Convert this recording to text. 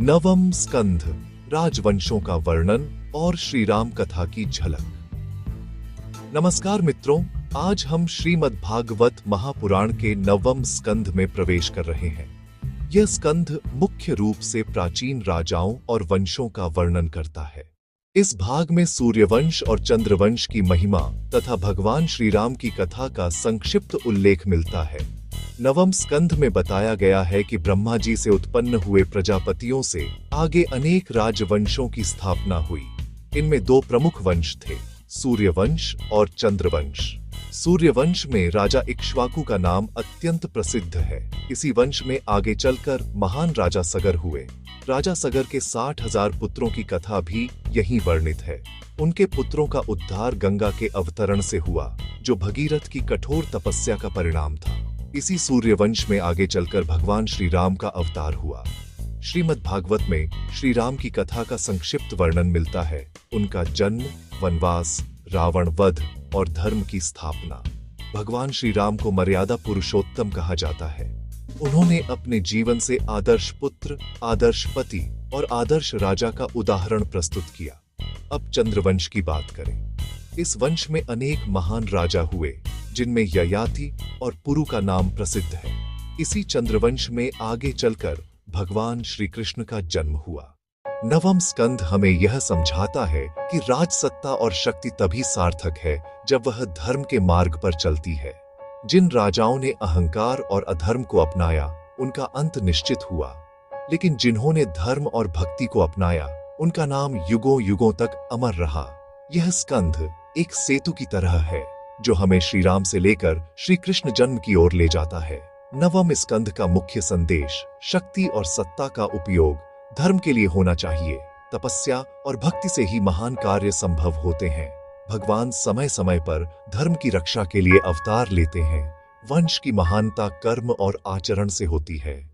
नवम स्कंध, राजवंशों का वर्णन और श्री राम कथा की झलक। नमस्कार मित्रों, आज हम श्रीमद् भागवत महापुराण के नवम स्कंध में प्रवेश कर रहे हैं। यह स्कंध मुख्य रूप से प्राचीन राजाओं और वंशों का वर्णन करता है। इस भाग में सूर्यवंश और चंद्रवंश की महिमा तथा भगवान श्री राम की कथा का संक्षिप्त उल्लेख मिलता है। नवम स्कंध में बताया गया है कि ब्रह्मा जी से उत्पन्न हुए प्रजापतियों से आगे अनेक राजवंशों की स्थापना हुई। इनमें दो प्रमुख वंश थे, सूर्यवंश और चंद्रवंश। सूर्यवंश में राजा इक्ष्वाकु का नाम अत्यंत प्रसिद्ध है। इसी वंश में आगे चलकर महान राजा सगर हुए। राजा सगर के 60,000 पुत्रों की कथा भी यहीं वर्णित है। उनके पुत्रों का उद्धार गंगा के अवतरण से हुआ, जो भगीरथ की कठोर तपस्या का परिणाम था। इसी सूर्यवंश में आगे चलकर भगवान श्री राम का अवतार हुआ। श्रीमद् भागवत में श्री राम की कथा का संक्षिप्त वर्णन मिलता है। उनका जन्म, वनवास, रावण वध और धर्म की स्थापना। भगवान श्री राम को मर्यादा पुरुषोत्तम कहा जाता है। उन्होंने अपने जीवन से आदर्श पुत्र, आदर्श पति और आदर्श राजा का उदाहरण प्रस्तुत किया। अब चंद्रवंश की बात करें। इस वंश में अनेक महान राजा हुए, जिनमें ययाति और पुरु का नाम प्रसिद्ध है। इसी चंद्रवंश में आगे चलकर भगवान श्री कृष्ण का जन्म हुआ। नवम स्कंध हमें यह समझाता है कि राजसत्ता और शक्ति तभी सार्थक है जब वह धर्म के मार्ग पर चलती है। जिन राजाओं ने अहंकार और अधर्म को अपनाया, उनका अंत निश्चित हुआ, लेकिन जिन्होंने धर्म और भक्ति को अपनाया, उनका नाम युगों युगों तक अमर रहा। यह स्कंध एक सेतु की तरह है, जो हमें श्री राम से लेकर श्री कृष्ण जन्म की ओर ले जाता है। नवम स्कंध का मुख्य संदेश शक्ति और सत्ता का उपयोग धर्म के लिए होना चाहिए। तपस्या और भक्ति से ही महान कार्य संभव होते हैं। भगवान समय समय पर धर्म की रक्षा के लिए अवतार लेते हैं। वंश की महानता कर्म और आचरण से होती है।